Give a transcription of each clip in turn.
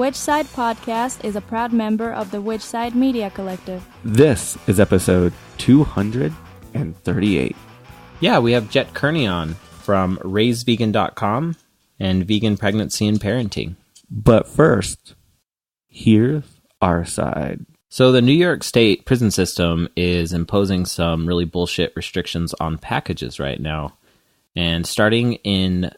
Which Side Podcast is a proud member of the Which Side Media Collective. This is episode 238. Yeah, we have Jet Kearny on from raisevegan.com and Vegan Pregnancy and Parenting. But first, here's our side. So the New York State prison system is imposing some really bullshit restrictions on packages right now. And starting in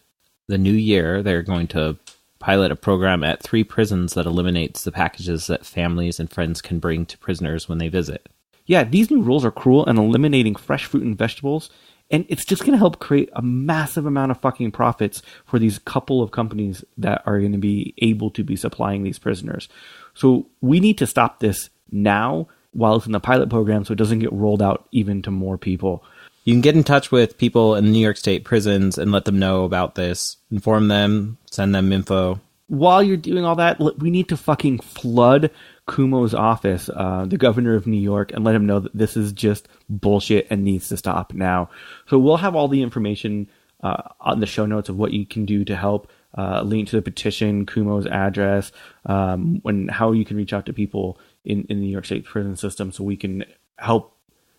the new year, they're going to pilot a program at 3 prisons that eliminates the packages that families and friends can bring to prisoners when they visit. Yeah, these new rules are cruel and eliminating fresh fruit and vegetables, and it's just going to help create a massive amount of fucking profits for these couple of companies that are going to be able to be supplying these prisoners. So we need to stop this now while it's in the pilot program so it doesn't get rolled out even to more people. You can get in touch with people in the New York State prisons and let them know about this. Inform them, send them info. While you're doing all that, we need to fucking flood Cuomo's office, the governor of New York, and let him know that this is just bullshit and needs to stop now. So we'll have all the information on the show notes of what you can do to help, link to the petition, Cuomo's address, and how you can reach out to people in the New York State prison system so we can help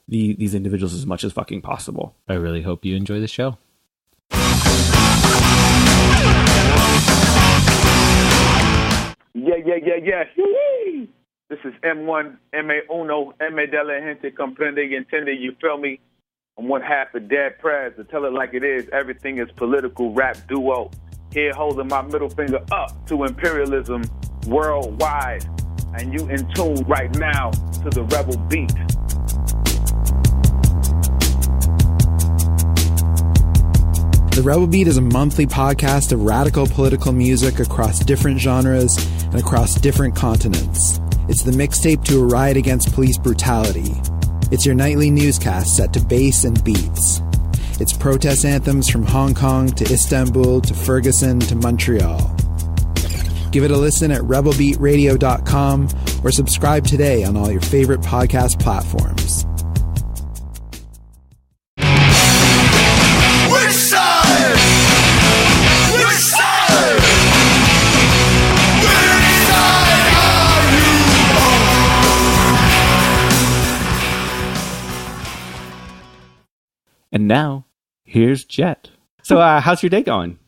these individuals as much as fucking possible. I really hope you enjoy the show. Yeah. This is M1, M1, M de la gente comprende y entiende, you feel me? I'm one half of Dead Prez, to tell it like it is, everything is political rap duo. Here holding my middle finger up to imperialism worldwide. And you in tune right now to the Rebel Beat. The Rebel Beat is a monthly podcast of radical political music across different genres and across different continents. It's the mixtape to a riot against police brutality. It's your nightly newscast set to bass and beats. It's protest anthems from Hong Kong to Istanbul to Ferguson to Montreal. Give it a listen at rebelbeatradio.com or subscribe today on all your favorite podcast platforms. And now, here's Jet. So, how's your day going?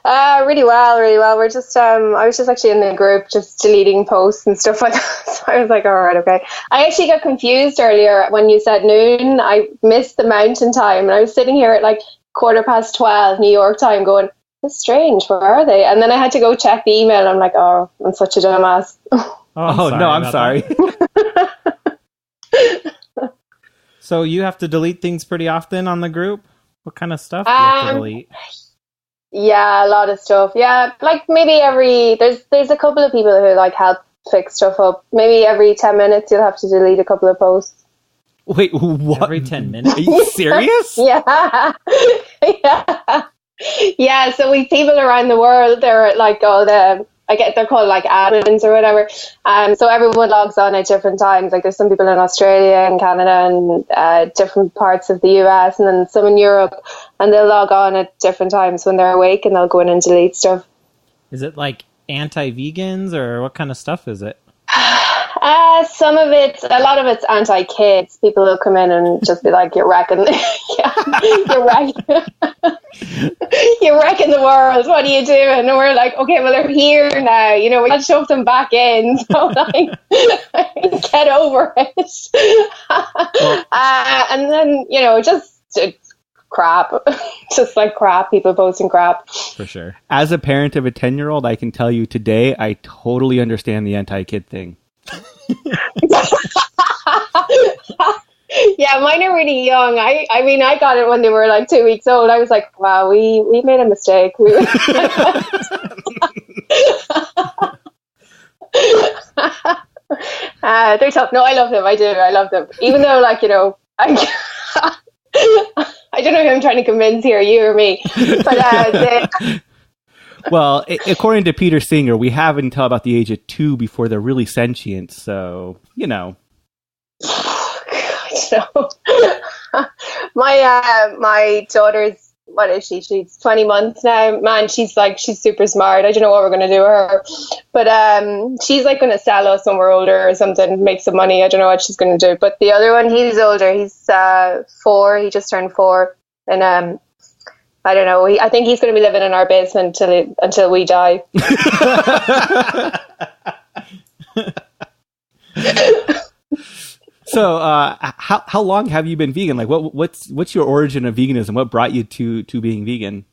Really well. We're just, I was just actually in the group just deleting posts and stuff like that. So I was like, all right, okay. I actually got confused earlier when you said noon. I missed the mountain time and I was sitting here at like 12:15 New York time going, that's strange. Where are they? And then I had to go check the email. And I'm like, oh, I'm such a dumbass. I'm sorry. So you have to delete things pretty often on the group? What kind of stuff do you have to delete? Yeah, a lot of stuff. Yeah, like maybe there's a couple of people who like help fix stuff up. Maybe every 10 minutes you'll have to delete a couple of posts. Wait, what? Every 10 minutes? Are you serious? Yeah. Yeah, so we people around the world, they're like they're called like admins or whatever. So everyone logs on at different times. Like there's some people in Australia and Canada and different parts of the US and then some in Europe, and they'll log on at different times when they're awake and they'll go in and delete stuff. Is it like anti-vegans or what kind of stuff is it? Some of it, a lot of it's anti-kids. People will come in and just be like, you're wrecking, you're wrecking the world. What are you doing? And we're like, okay, well, they're here now. You know, we can't shove them back in. So like, get over it. And then, you know, just crap. Just like crap. People posting crap. For sure. As a parent of a 10-year-old, I can tell you today, I totally understand the anti-kid thing. Yeah, mine are really young. I mean, I got it when they were like 2 weeks old. I was like, wow, we made a mistake. They're tough. No, I love them. I do. I love them. Even though, like, you know, I don't know who I'm trying to convince here, you or me. But well, according to Peter Singer, we have until about the age of 2 before they're really sentient. So, you know. So, my daughter's what is she? She's 20 months now. Man, she's super smart. I don't know what we're going to do with her. But she's like going to sell us when we're older or something, make some money. I don't know what she's going to do. But the other one, he's older. He's 4. He just turned 4. And I don't know. I think he's going to be living in our basement until we die. So, how long have you been vegan? Like, what's your origin of veganism? What brought you to being vegan?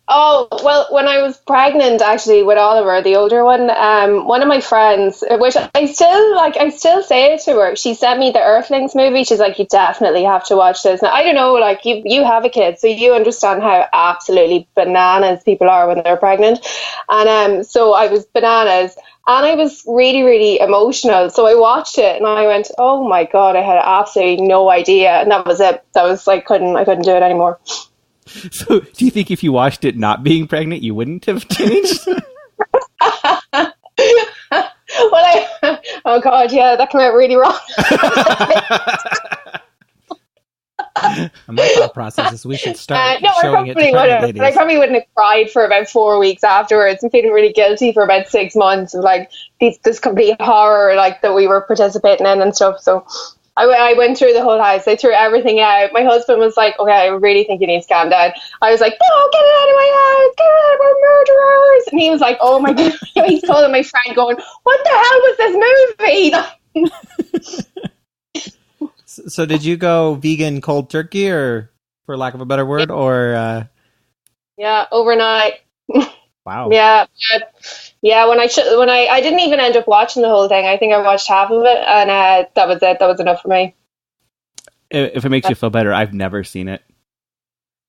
Oh, well, when I was pregnant, actually, with Oliver, the older one of my friends, which I still say it to her, she sent me the Earthlings movie. She's like, you definitely have to watch this. Now, I don't know, like, you have a kid, so you understand how absolutely bananas people are when they're pregnant. And so I was bananas. And I was really, really emotional. So I watched it and I went, oh my God, I had absolutely no idea. And that was it. That was like, I couldn't do it anymore. So do you think if you watched it not being pregnant, you wouldn't have changed? Oh God, yeah, that came out really wrong. My thought process is we should start showing it to ladies. I probably wouldn't have cried for about 4 weeks afterwards and feeling really guilty for about 6 months of like this complete horror like that we were participating in and stuff. So I went through the whole house. I threw everything out. My husband was like, okay, I really think you need to calm down. I was like, no, get it out of my house. Get it out, we're murderers. And he was like, oh my God. He's calling my friend going, what the hell was this movie? So did you go vegan cold turkey, or for lack of a better word, or? Yeah, overnight. Wow. Yeah. When I didn't even end up watching the whole thing. I think I watched half of it, and that was it. That was enough for me. If it makes you feel better, I've never seen it.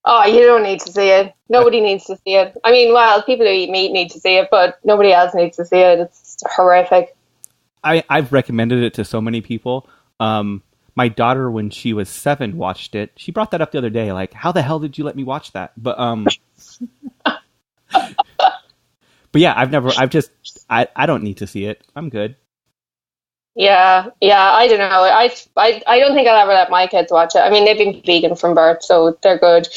Oh, you don't need to see it. Nobody needs to see it. I mean, well, people who eat meat need to see it, but nobody else needs to see it. It's horrific. I've recommended it to so many people. My daughter, when she was 7, watched it. She brought that up the other day. Like, how the hell did you let me watch that? But but yeah, I don't need to see it. I'm good. Yeah. I don't know. I don't think I'll ever let my kids watch it. I mean, they've been vegan from birth, so they're good.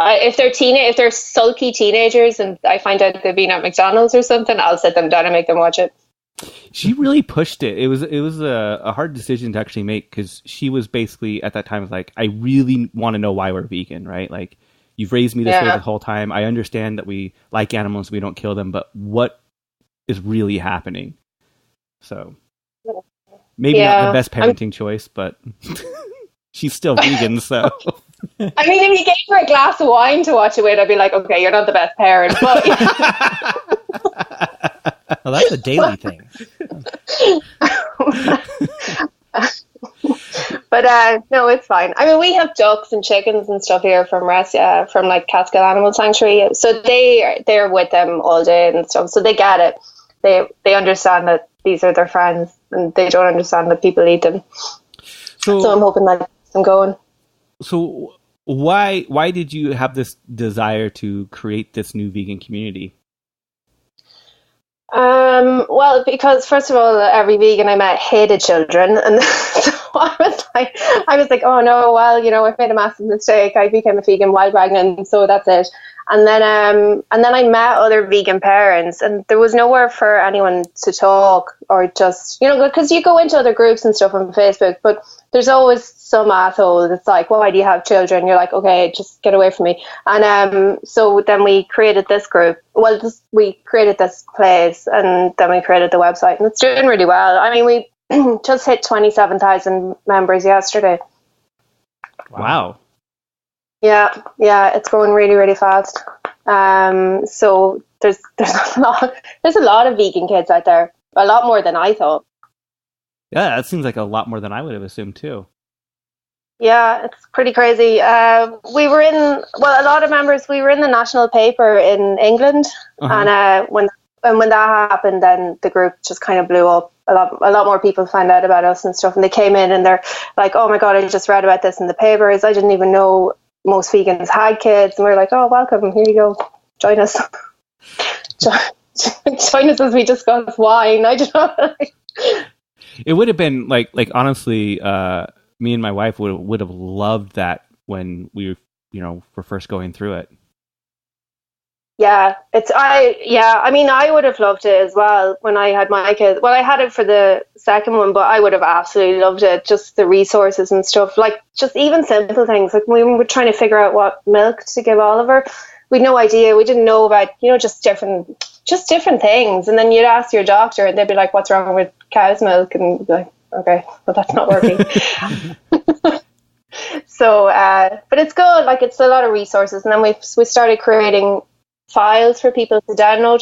If they're sulky teenagers and I find out they've been at McDonald's or something, I'll sit them down and make them watch it. She really pushed it. It was a hard decision to actually make, because she was basically at that time like, I really want to know why we're vegan, right? Like, you've raised me this way the whole time. I understand that we like animals, we don't kill them, but what is really happening? So maybe not the best parenting choice, but she's still vegan, so. I mean, if you gave her a glass of wine to watch it with, I'd be like, okay, you're not the best parent, but. Well, that's a daily thing. But no, it's fine. I mean, we have ducks and chickens and stuff here from like Catskill Animal Sanctuary, so they're with them all day and stuff, so they get it. They understand that these are their friends, and they don't understand that people eat them. So I'm hoping that keeps them going. So why did you have this desire to create this new vegan community? Well, because first of all, every vegan I met hated children, and so I was like, oh no, well, I've made a massive mistake. I became a vegan while pregnant, so that's it. And then I met other vegan parents, and there was nowhere for anyone to talk or just, because you go into other groups and stuff on Facebook, but there's always some asshole that's like, why do you have children? You're like, okay, just get away from me. And so then we created this group. Well, we created this place, and then we created the website, and it's doing really well. I mean, we just hit 27,000 members yesterday. Wow. Yeah, it's going really, really fast. So there's a lot of vegan kids out there, a lot more than I thought. Yeah, that seems like a lot more than I would have assumed too. Yeah, it's pretty crazy. A lot of members, we were in the national paper in England, and when that happened, then the group just kind of blew up. A lot more people found out about us and stuff, and they came in and they're like, oh my God, I just read about this in the papers. I didn't even know most vegans had kids, and we're like, oh, welcome, here you go, join us. Join us as we discuss wine. I don't know. It would have been like honestly, me and my wife would have loved that when we were first going through it. Yeah, I mean, I would have loved it as well when I had my kids. Well, I had it for the second one, but I would have absolutely loved it. Just the resources and stuff, like just even simple things. Like when we were trying to figure out what milk to give Oliver, we had no idea. We didn't know about, just different things. And then you'd ask your doctor and they'd be like, what's wrong with cow's milk? And you'd be like, okay, well, that's not working. So, but it's good. Like, it's a lot of resources. And then we started creating files for people to download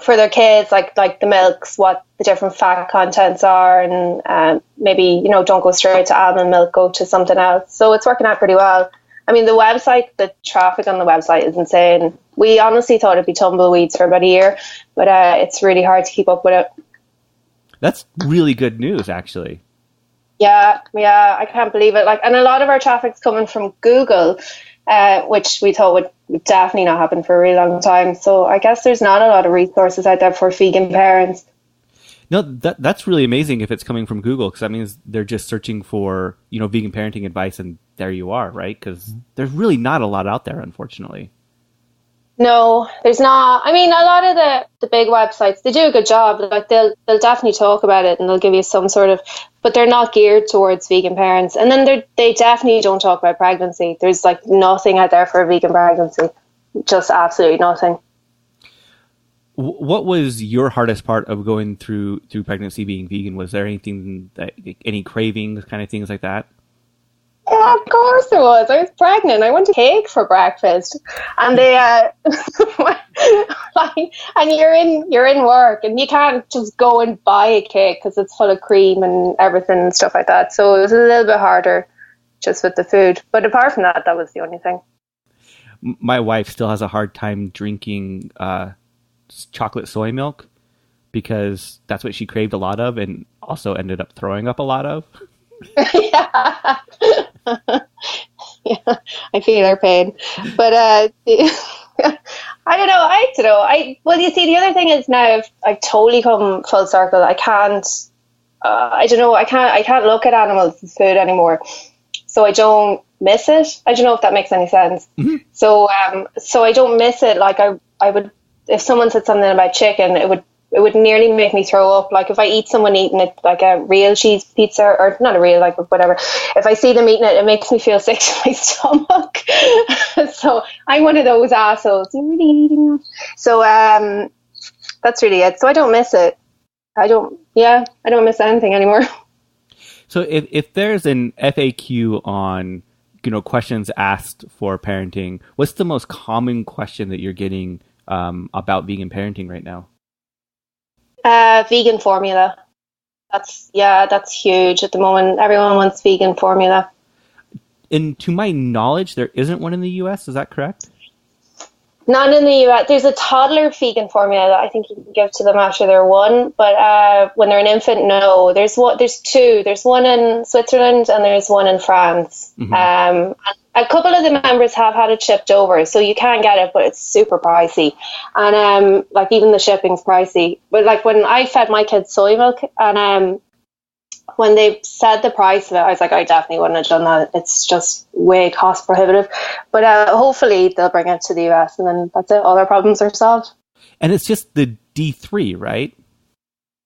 for their kids, like the milks, what the different fat contents are, and maybe, don't go straight to almond milk, go to something else. So it's working out pretty well. I mean, the traffic on the website is insane. We honestly thought it'd be tumbleweeds for about a year, but it's really hard to keep up with it. That's really good news, actually. Yeah, I can't believe it. Like, and a lot of our traffic's coming from Google, which we thought would definitely not happen for a really long time. So I guess there's not a lot of resources out there for vegan parents. No, that's really amazing if it's coming from Google, because that means they're just searching for, vegan parenting advice, and there you are, right? Because there's really not a lot out there, unfortunately. No, there's not. I mean, a lot of the big websites, they do a good job. Like they'll definitely talk about it and they'll give you some sort of, but they're not geared towards vegan parents. And then they definitely don't talk about pregnancy. There's like nothing out there for a vegan pregnancy, just absolutely nothing. What was your hardest part of going through pregnancy being vegan? Was there anything any cravings, kind of things like that? Yeah, of course there was. I was pregnant. I wanted cake for breakfast, and they and you're in work, and you can't just go and buy a cake because it's full of cream and everything and stuff like that. So it was a little bit harder just with the food. But apart from that, that was the only thing. My wife still has a hard time drinking chocolate soy milk because that's what she craved a lot of, and also ended up throwing up a lot of. Yeah. Yeah, I feel her pain, but I don't know. Well, you see, the other thing is now I've totally come full circle. I can't look at animals as food anymore, so I don't miss it. I don't know if that makes any sense. Mm-hmm. So I don't miss it. Like I would, if someone said something about chicken, it would nearly make me throw up. Like if I eat someone eating it, like a real cheese pizza, or not a real, like whatever, if I see them eating it, it makes me feel sick to my stomach. So I'm one of those assholes. You're really eating it. So that's really it. So I don't miss it. I don't miss anything anymore. So if there's an FAQ on, questions asked for parenting, what's the most common question that you're getting about vegan parenting right now? Vegan formula. That's huge at the moment. Everyone wants vegan formula. And to my knowledge, there isn't one in the US. Is that correct? Not in the US. There's a toddler vegan formula that I think you can give to them after they're one. But when they're an infant, no. There's two. There's one in Switzerland and there's one in France. Mm-hmm. A couple of the members have had it shipped over, so you can get it, but it's super pricey. And like even the shipping's pricey. But like when I fed my kids soy milk, and when they said the price of it, I was like, I definitely wouldn't have done that. It's just way cost prohibitive. But hopefully they'll bring it to the US, and then that's it. All their problems are solved. And it's just the D3, right?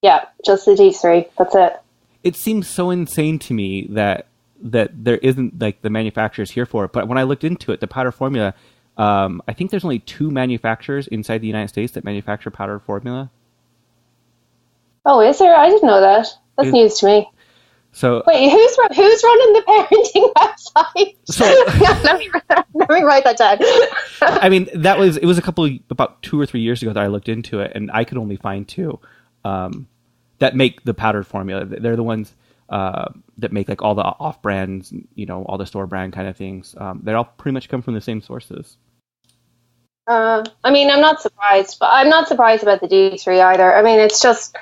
Yeah, just the D3. That's it. It seems so insane to me that there isn't like the manufacturers here for it. But when I looked into it, the powder formula, I think there's only 2 manufacturers inside the United States that manufacture powder formula. Oh, is there? I didn't know that. That's news to me. So wait, who's running the parenting website? So, let me write that down. I mean, it was about 2 or 3 years ago that I looked into it, and I could only find 2 that make the powdered formula. They're the ones that make like all the off brands, all the store brand kind of things. They all pretty much come from the same sources. I mean, I'm not surprised, but I'm not surprised about the D3 either. I mean, it's just,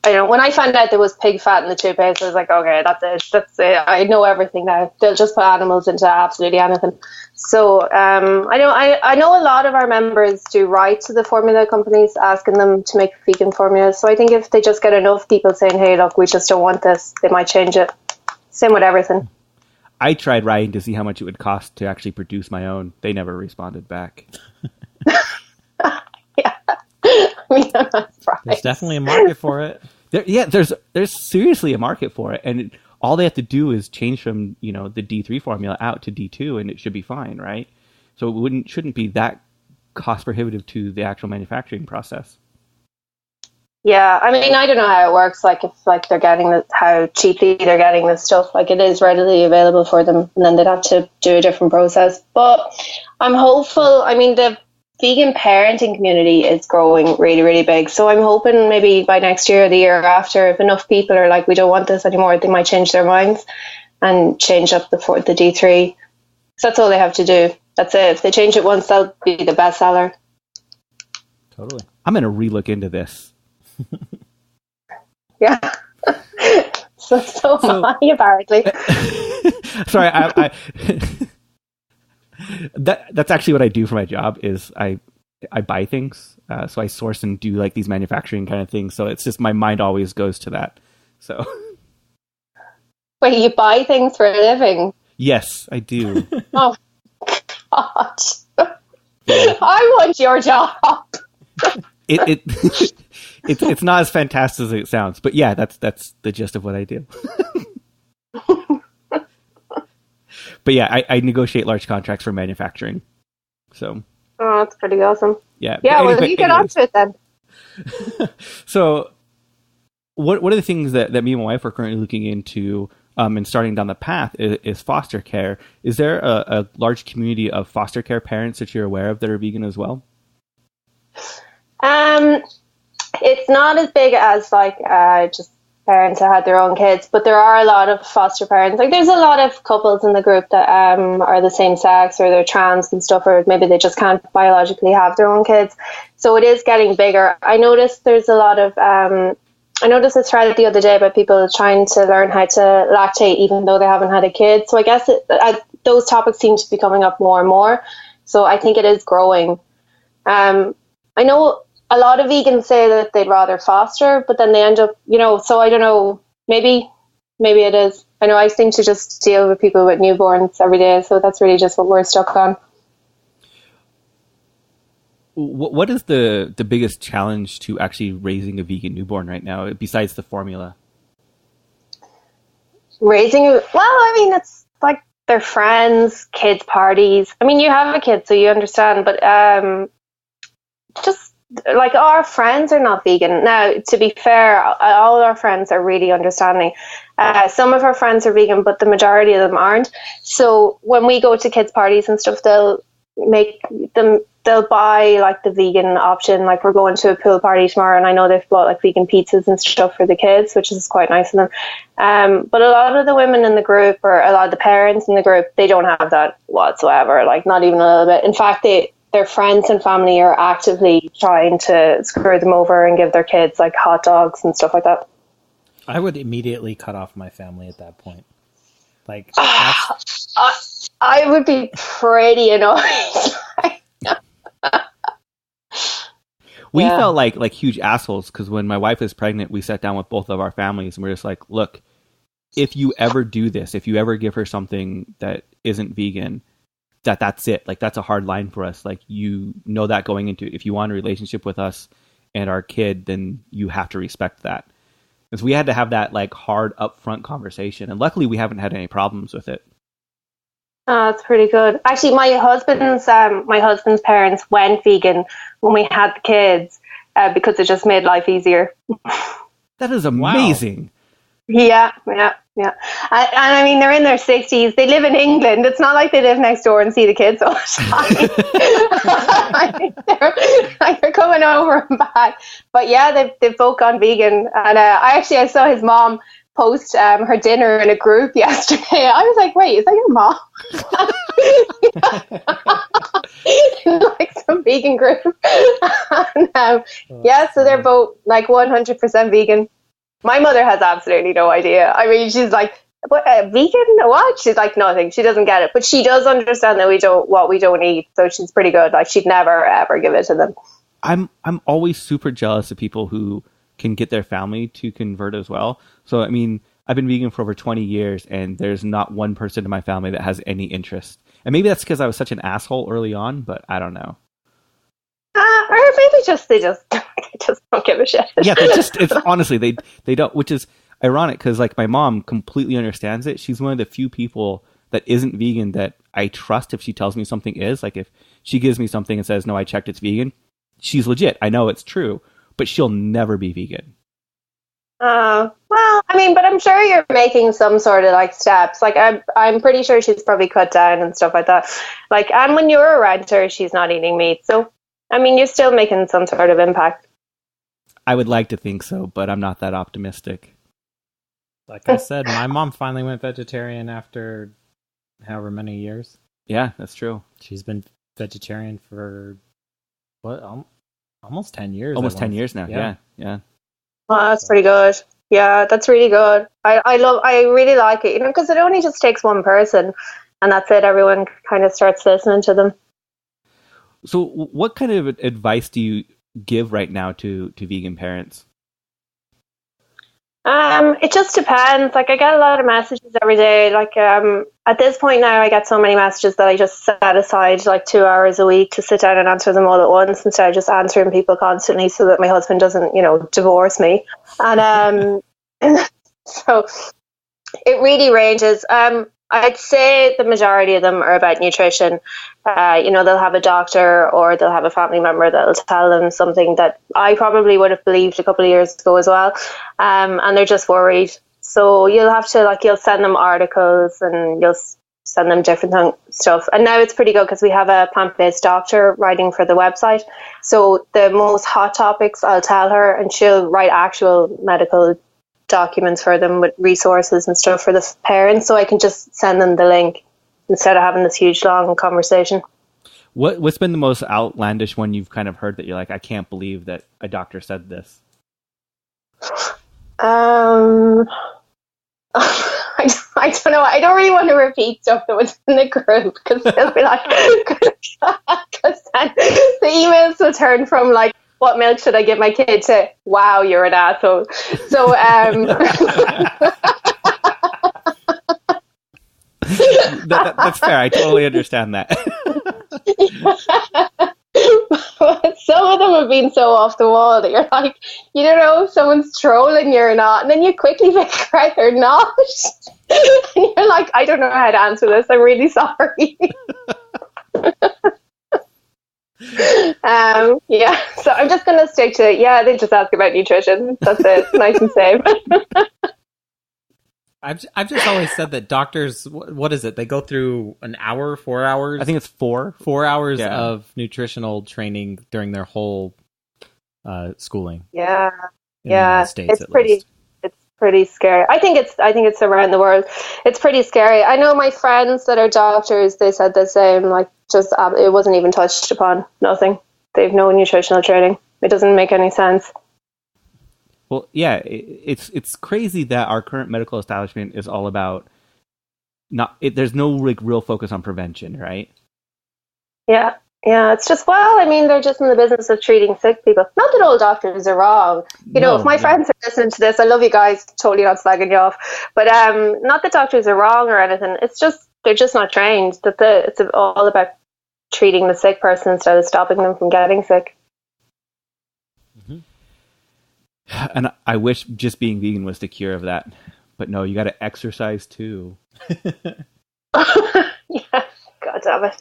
I don't know, when I found out there was pig fat in the toothpaste, I was like, okay, that's it. I know everything now. They'll just put animals into absolutely anything. So I know a lot of our members do write to the formula companies asking them to make vegan formulas. So I think if they just get enough people saying, hey, look, we just don't want this, they might change it. Same with everything. I tried writing to see how much it would cost to actually produce my own. They never responded back. Yeah. I mean, I'm not surprised. There's definitely a market for it. There's seriously a market for it, and all they have to do is change from the D3 formula out to D2, and it should be fine, right? So it shouldn't be that cost prohibitive to the actual manufacturing process. Yeah, I mean, I don't know how it works. Like, if they're getting how cheaply they're getting this stuff. Like, it is readily available for them, and then they'd have to do a different process. But I'm hopeful. I mean, the vegan parenting community is growing really, really big. So I'm hoping maybe by next year or the year after, if enough people are like, we don't want this anymore, they might change their minds and change up the D3. So that's all they have to do. That's it. If they change it once, they'll be the bestseller. Totally. I'm going to relook into this. Yeah. so am I, apparently. Sorry, I that's actually what I do for my job is I buy things. So I source and do like these manufacturing kind of things. So it's just my mind always goes to that. So Wait, you buy things for a living? Yes, I do. Oh God. I want your job. It's not as fantastic as it sounds, but yeah, that's the gist of what I do. But yeah, I negotiate large contracts for manufacturing. So. Oh, that's pretty awesome. Yeah. Yeah. Well, you get onto it then. So, what are the things that me and my wife are currently looking into and starting down the path is foster care. Is there a large community of foster care parents that you're aware of that are vegan as well? It's not as big as like just parents that had their own kids, but there are a lot of foster parents. Like, there's a lot of couples in the group that are the same sex, or they're trans and stuff, or maybe they just can't biologically have their own kids. So it is getting bigger. I noticed there's a lot of I noticed a thread the other day about people trying to learn how to lactate even though they haven't had a kid. So I guess those topics seem to be coming up more and more. So I think it is growing. I know a lot of vegans say that they'd rather foster, but then they end up, so I don't know, maybe it is. I know I seem to just deal with people with newborns every day, so that's really just what we're stuck on. What is the biggest challenge to actually raising a vegan newborn right now, besides the formula? It's like their friends, kids' parties. I mean, you have a kid, so you understand, but just like our friends are not vegan. Now, to be fair, all our friends are really understanding. Some of our friends are vegan, but the majority of them aren't. So when we go to kids' parties and stuff, they'll buy like the vegan option. Like, we're going to a pool party tomorrow, and I know they've bought like vegan pizzas and stuff for the kids, which is quite nice of them. But a lot of the women in the group, or a lot of the parents in the group, they don't have that whatsoever. Like, not even a little bit. In fact, their friends and family are actively trying to screw them over and give their kids like hot dogs and stuff like that. I would immediately cut off my family at that point. Like, I would be pretty annoyed. We felt like huge assholes because when my wife was pregnant, we sat down with both of our families and we're just like, look, if you ever do this, if you ever give her something that isn't vegan, that's it. Like, that's a hard line for us. Like, that going into it. If you want a relationship with us and our kid, then you have to respect that. Because we had to have that like hard upfront conversation, and luckily we haven't had any problems with it. Oh, that's pretty good. Actually, my husband's parents went vegan when we had the kids because it just made life easier. That is amazing. Wow. Yeah. And I mean, they're in their 60s. They live in England. It's not like they live next door and see the kids all the time. they're coming over and back. But yeah, they've both gone vegan. And I saw his mom post her dinner in a group yesterday. I was like, wait, is that your mom? Like some vegan group. And, so they're both like 100% vegan. My mother has absolutely no idea. I mean, she's like, what, vegan? What? She's like, nothing. She doesn't get it. But she does understand that we don't eat. So she's pretty good. Like, she'd never, ever give it to them. I'm always super jealous of people who can get their family to convert as well. So, I mean, I've been vegan for over 20 years, and there's not one person in my family that has any interest. And maybe that's because I was such an asshole early on, but I don't know. Or maybe they just don't give a shit. Yeah, it's honestly, they don't, which is ironic because like my mom completely understands it. She's one of the few people that isn't vegan that I trust if she tells me something is. Like if she gives me something and says, no, I checked, it's vegan, she's legit. I know it's true, but she'll never be vegan. Well, I mean, but I'm sure you're making some sort of like steps. Like I'm pretty sure she's probably cut down and stuff like that. Like, and when you're around her, she's not eating meat. So, I mean, you're still making some sort of impact. I would like to think so, but I'm not that optimistic. Like I said, my mom finally went vegetarian after however many years. Yeah, that's true. She's been vegetarian for what? Almost 10 years. Almost 10 years now. Yeah. Oh, that's pretty good. Yeah, that's really good. I really like it, because it only just takes one person, and that's it. Everyone kind of starts listening to them. So what kind of advice do you give right now to vegan parents? It just depends. Like, I get a lot of messages every day. Like, at this point now, I get so many messages that I just set aside like 2 hours a week to sit down and answer them all at once instead of just answering people constantly, so that my husband doesn't, divorce me. And so it really ranges. I'd say the majority of them are about nutrition. They'll have a doctor or they'll have a family member that'll tell them something that I probably would have believed a couple of years ago as well. And they're just worried. So you'll have to, you'll send them articles and you'll send them different stuff. And now it's pretty good because we have a plant-based doctor writing for the website. So the most hot topics I'll tell her, and she'll write actual medical documents for them with resources and stuff for the parents, so I can just send them the link instead of having this huge long conversation. What's been the most outlandish one you've kind of heard that you're like, I can't believe that a doctor said this? I don't know. I don't really want to repeat stuff that was in the group because they'll be like, because the emails will turn from like, what milk should I give my kid, to wow, you're an asshole. So that's fair. I totally understand that. Some of them have been so off the wall that you're like, you don't know if someone's trolling you or not, and then you quickly figure out they're not. And you're like, I don't know how to answer this. I'm really sorry. So I'm just going to stick to, they just ask about nutrition. That's it. Nice and safe. I've just always said that doctors, what is it? They go through 4 hours? I think it's 4. 4 hours of nutritional training during their whole schooling. Yeah. In the United States, it's pretty scary. I think it's around the world. It's pretty scary. I know my friends that are doctors, they said the same, like just it wasn't even touched upon. Nothing. They've no nutritional training. It doesn't make any sense. Well, yeah, it's crazy that our current medical establishment is all about there's no real focus on prevention, right? Yeah, it's just, they're just in the business of treating sick people. Not that all doctors are wrong. If my friends are listening to this, I love you guys, totally not slagging you off. But not that doctors are wrong or anything. It's just, they're just not trained. It's all about treating the sick person instead of stopping them from getting sick. Mm-hmm. And I wish just being vegan was the cure of that. But no, you got to exercise too. Yes. God damn it.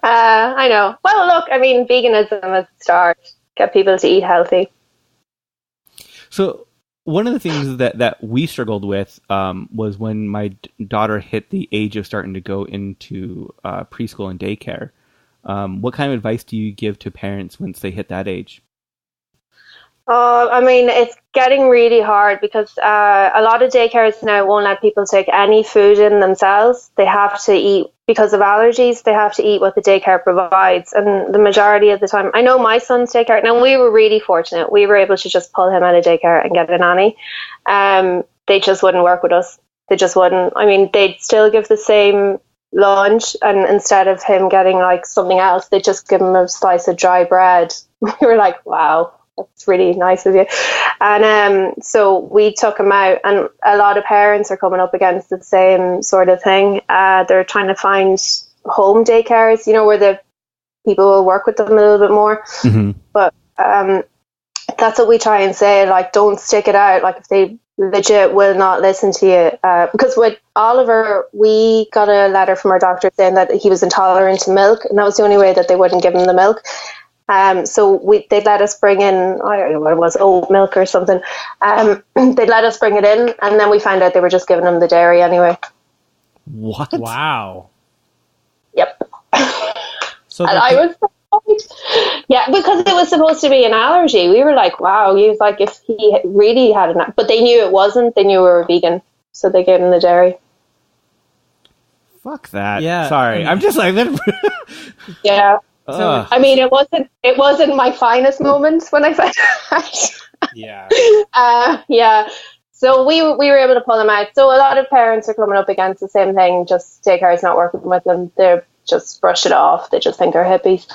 I know. Well, look, I mean, veganism is a start. Get people to eat healthy. So one of the things that we struggled with was when my daughter hit the age of starting to go into preschool and daycare. What kind of advice do you give to parents once they hit that age? I mean, it's getting really hard because a lot of daycares now won't let people take any food in themselves. They have to eat, because of allergies, they have to eat what the daycare provides. And the majority of the time, I know my son's daycare, now we were really fortunate. We were able to just pull him out of daycare and get a nanny. They just wouldn't work with us. They just wouldn't. I mean, they'd still give the same lunch, and instead of him getting like something else, they just give him a slice of dry bread. We were like, wow. That's really nice of you. And so we took him out, and a lot of parents are coming up against the same sort of thing. They're trying to find home daycares, where the people will work with them a little bit more. Mm-hmm. But that's what we try and say, like, don't stick it out. Like, if they legit will not listen to you. Because with Oliver, we got a letter from our doctor saying that he was intolerant to milk, and that was the only way that they wouldn't give him the milk. So they let us bring in, I don't know what it was, oat milk or something. They let us bring it in, and then we found out they were just giving him the dairy anyway. What? Wow. Yep. So and I was surprised. Yeah, because it was supposed to be an allergy. We were like, wow. He was like, if he really had an, but they knew it wasn't. They knew we were vegan, so they gave him the dairy. Fuck that. Yeah. Sorry, I'm just like Yeah. Ugh. I mean, it wasn't my finest moment when I found out. Yeah. Yeah. So we were able to pull them out. So a lot of parents are coming up against the same thing. Just daycare's not working with them. They're just brush it off. They just think they're hippies.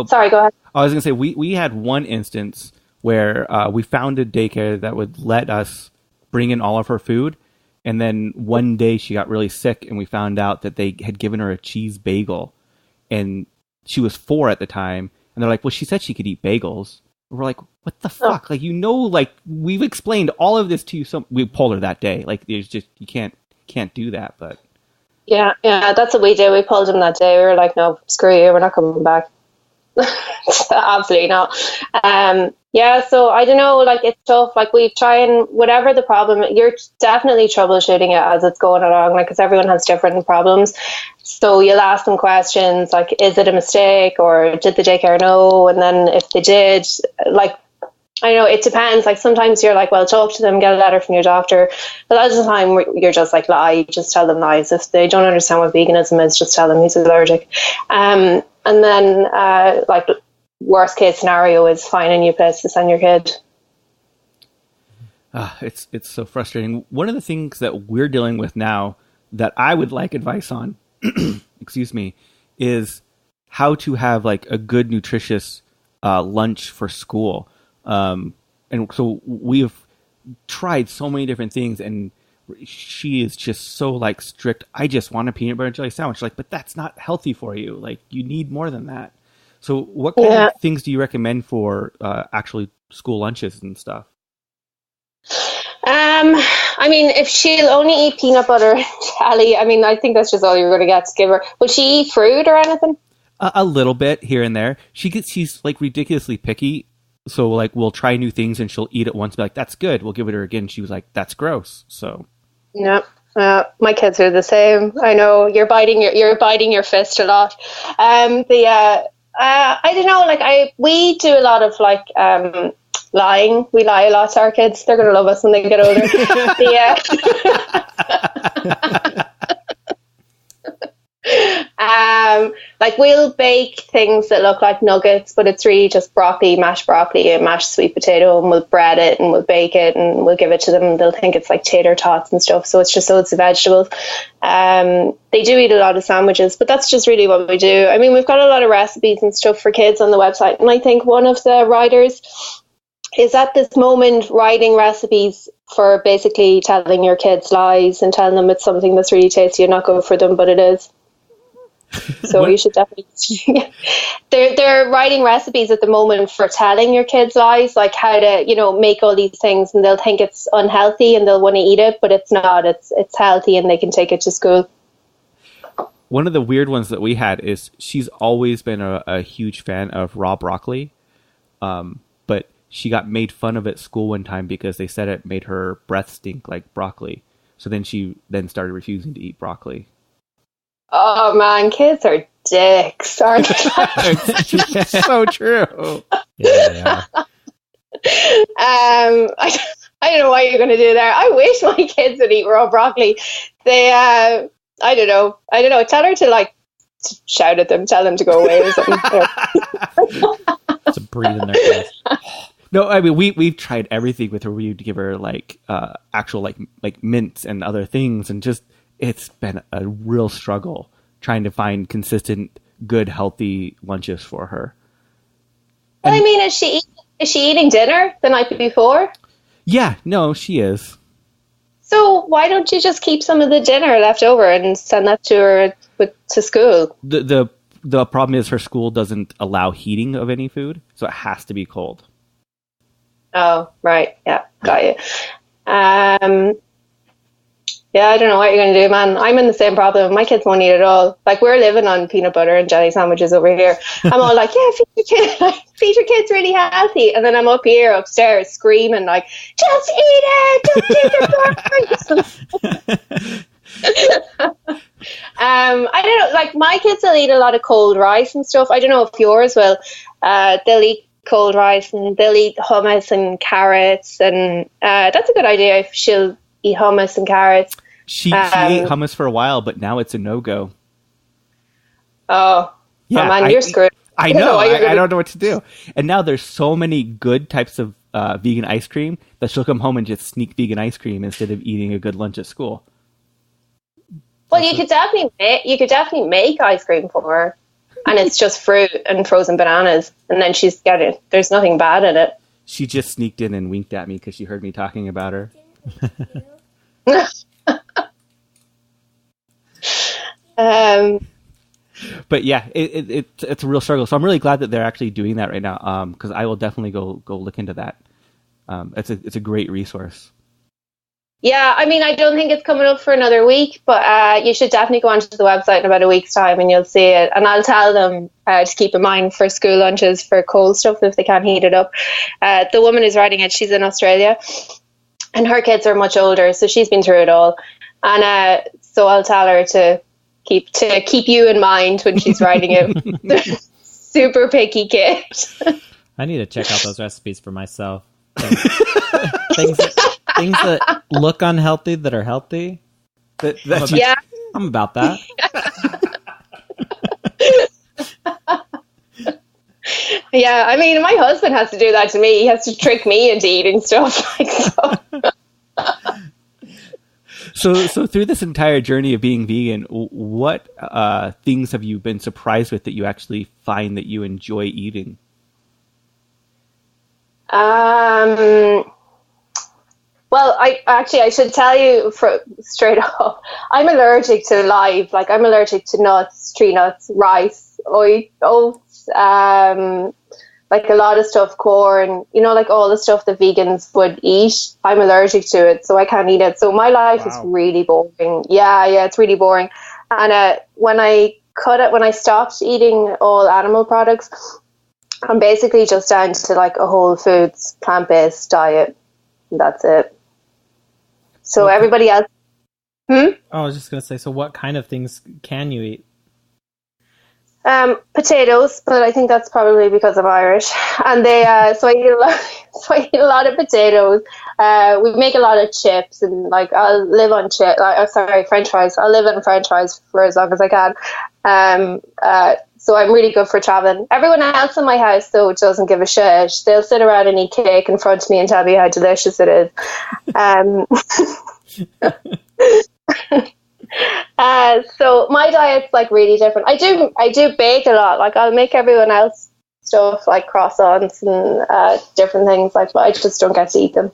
Sorry, go ahead. I was gonna say we had one instance where we found a daycare that would let us bring in all of her food. And then one day she got really sick, and we found out that they had given her a cheese bagel. And she was 4 at the time. And they're like, well, she said she could eat bagels. And we're like, what the fuck? Like, like, we've explained all of this to you. So we pulled her that day. Like, there's just, you can't do that. But yeah, that's what we did. We pulled him that day. We were like, no, screw you. We're not coming back. Absolutely not. Yeah, so I don't know, like, it's tough. Like, we try and, whatever the problem, you're definitely troubleshooting it as it's going along, like, because everyone has different problems. So you'll ask them questions like, is it a mistake, or did the daycare know? And then if they did, like, I know it depends. Like, sometimes you're like, well, talk to them, get a letter from your doctor. But a lot of the time you're just like, lie, just tell them lies. If they don't understand what veganism is, just tell them he's allergic. And then, like, worst case scenario is find a new place to send your kid. It's so frustrating. One of the things that we're dealing with now that I would like advice on, excuse me, is how to have, like, a good nutritious lunch for school. And so we've tried so many different things, and she is just so, like, strict. I just want a peanut butter and jelly sandwich. Like, but that's not healthy for you. Like, you need more than that. So what kind of things do you recommend for actually school lunches and stuff? I mean, if she'll only eat peanut butter and jelly, I mean, I think that's just all you're going to get to give her. Will she eat fruit or anything? A little bit here and there. She's like ridiculously picky. So, like, we'll try new things and she'll eat it once and be like, that's good. We'll give it her again. She was like, that's gross. So. Yeah. My kids are the same. I know you're biting your fist a lot. I don't know, like, we do a lot of, like, lying. We lie a lot to our kids. They're going to love us when they get older. Like, we'll bake things that look like nuggets, but it's really just mashed broccoli and mashed sweet potato, and we'll bread it and we'll bake it and we'll give it to them, and they'll think it's like tater tots and stuff. So it's just loads of vegetables. They do eat a lot of sandwiches, but that's just really what we do. I mean, we've got a lot of recipes and stuff for kids on the website, and I think one of the writers is at this moment writing recipes for basically telling your kids lies and telling them it's something that's really tasty and not good for them, but it is. So you should definitely they're writing recipes at the moment for telling your kids lies, like how to, make all these things, and they'll think it's unhealthy and they'll want to eat it, but it's not. It's healthy and they can take it to school. One of the weird ones that we had is she's always been a huge fan of raw broccoli, but she got made fun of at school one time because they said it made her breath stink like broccoli. So then she started refusing to eat broccoli. Oh man, kids are dicks, aren't they? It's so true. Yeah. I don't know what you're going to do there. I wish my kids would eat raw broccoli. They, I don't know. Tell her to shout at them, tell them to go away or something. To breathe in their face. No, I mean we've tried everything with her. We'd give her actual like mints and other things, and just it's been a real struggle trying to find consistent, good, healthy lunches for her. I mean, is she eating dinner the night before? Yeah, no, she is. So why don't you just keep some of the dinner left over and send that to her to school? The problem is her school doesn't allow heating of any food, so it has to be cold. Oh, right. Yeah, got you. Yeah, I don't know what you're going to do, man. I'm in the same problem. My kids won't eat at all. Like, we're living on peanut butter and jelly sandwiches over here. I'm all like, yeah, feed your kids really healthy. And then I'm up here upstairs screaming like, just eat it! Just eat it! I don't know. Like, my kids will eat a lot of cold rice and stuff. I don't know if yours will. They'll eat cold rice and they'll eat hummus and carrots. And that's a good idea if she'll eat hummus and carrots. She ate hummus for a while, but now it's a no-go. Oh, yeah, man, you're screwed. I know. I don't know what to do. And now there's so many good types of vegan ice cream that she'll come home and just sneak vegan ice cream instead of eating a good lunch at school. Well, you could definitely make ice cream for her, and it's just fruit and frozen bananas, and then she's got it. There's nothing bad in it. She just sneaked in and winked at me because she heard me talking about her. But yeah, it's a real struggle. So I'm really glad that they're actually doing that right now. Because I will definitely go look into that. It's a great resource. Yeah, I mean, I don't think it's coming up for another week, but you should definitely go onto the website in about a week's time and you'll see it. And I'll tell them to keep in mind for school lunches for cold stuff if they can't heat it up. The woman who's writing it, she's in Australia. And her kids are much older, so she's been through it all. And so I'll tell her to keep you in mind when she's writing it. Super picky kid. I need to check out those recipes for myself. Things that look unhealthy that are healthy. I'm about that. Yeah, I mean, my husband has to do that to me. He has to trick me into eating stuff like so. So through this entire journey of being vegan, what things have you been surprised with that you actually find that you enjoy eating? Well, I should tell you straight up, I'm allergic to live. Like, I'm allergic to nuts, tree nuts, rice, oats, like a lot of stuff, corn, like all the stuff that vegans would eat. I'm allergic to it, so I can't eat it. So my life is really boring. Yeah, it's really boring. And when I stopped eating all animal products, I'm basically just down to like a whole foods, plant-based diet. That's it. So everybody else. I was just going to say, so what kind of things can you eat? Potatoes, but I think that's probably because I'm Irish. And so I eat a lot of potatoes. We make a lot of chips, and like I'll live on French fries. I'll live on French fries for as long as I can. So I'm really good for traveling. Everyone else in my house, though, doesn't give a shit. They'll sit around and eat cake in front of me and tell me how delicious it is. So my diet's like really different. I do bake a lot. Like, I'll make everyone else stuff like croissants and different things like, but I just don't get to eat them.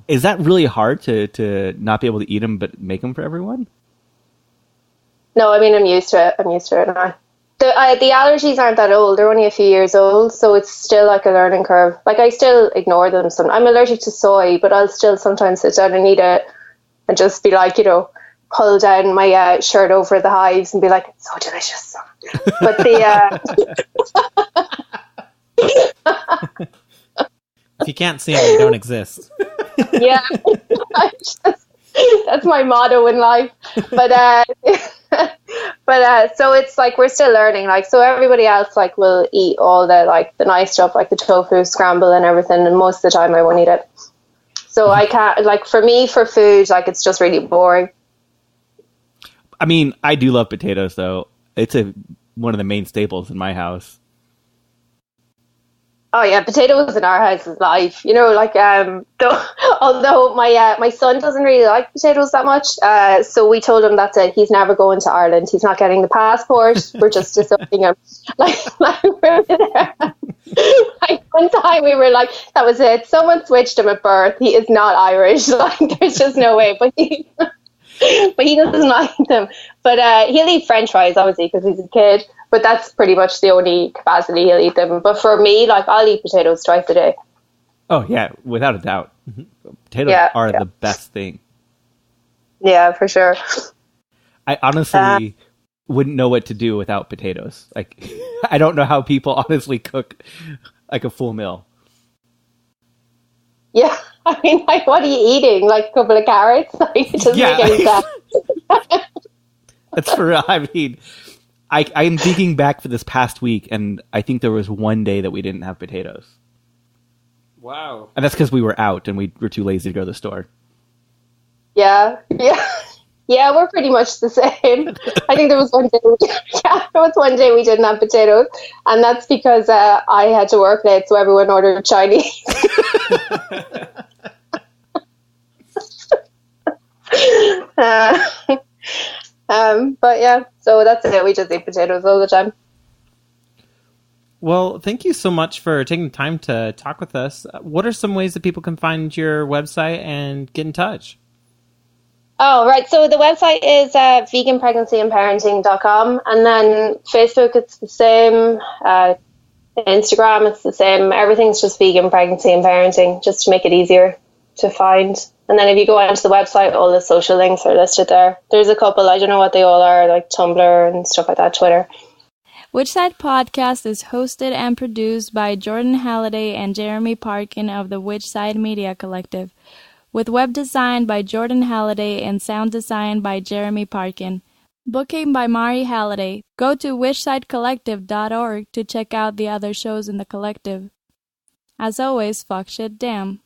Is that really hard to not be able to eat them but make them for everyone? No, I mean, I'm used to it now. The allergies aren't that old. They're only a few years old, so it's still like a learning curve. Like, I still ignore them. I'm allergic to soy, but I'll still sometimes sit down and eat it and just be like, pull down my shirt over the hives and be like, it's so delicious. But if you can't see them, you don't exist. Yeah, that's my motto in life. But so it's like we're still learning. Like, so everybody else like will eat all the nice stuff, like the tofu scramble and everything, and most of the time I won't eat it. So I can't, like, for me, for food, like, it's just really boring. I mean, I do love potatoes, though. It's one of the main staples in my house. Oh yeah, potatoes in our house is life. Although my son doesn't really like potatoes that much, so we told him that's it. He's never going to Ireland. He's not getting the passport. We're just disowning him. Like we're there. Like one time we were like, that was it. Someone switched him at birth. He is not Irish. Like there's just no way. But he doesn't like them. But he'll eat French fries obviously because he's a kid. But that's pretty much the only capacity he'll eat them. But for me, like I'll eat potatoes twice a day. Oh yeah, without a doubt. Potatoes are the best thing. Yeah, for sure. I honestly wouldn't know what to do without potatoes. Like, I don't know how people honestly cook like a full meal. Yeah, I mean, like, what are you eating? Like a couple of carrots? Like, it doesn't make any sense. That's for real. I mean, I'm thinking back for this past week, and I think there was one day that we didn't have potatoes. Wow. And that's because we were out and we were too lazy to go to the store. Yeah, we're pretty much the same. I think there was one day we didn't have potatoes, and that's because I had to work late, so everyone ordered Chinese. But yeah, so that's it. We just eat potatoes all the time. Well, thank you so much for taking the time to talk with us. What are some ways that people can find your website and get in touch? Oh, right. So the website is veganpregnancyandparenting.com. And then Facebook, it's the same. Instagram, it's the same. Everything's just vegan pregnancy and parenting, just to make it easier to find. And then if you go onto the website, all the social links are listed there. There's a couple, I don't know what they all are, like Tumblr and stuff like that, Twitter. Which Side Podcast is hosted and produced by Jordan Halliday and Jeremy Parkin of the Which Side Media Collective, with web design by Jordan Halliday and sound design by Jeremy Parkin. Booking by Mari Halliday. Go to whichsidecollective.org to check out the other shows in the collective. As always, fuck shit damn.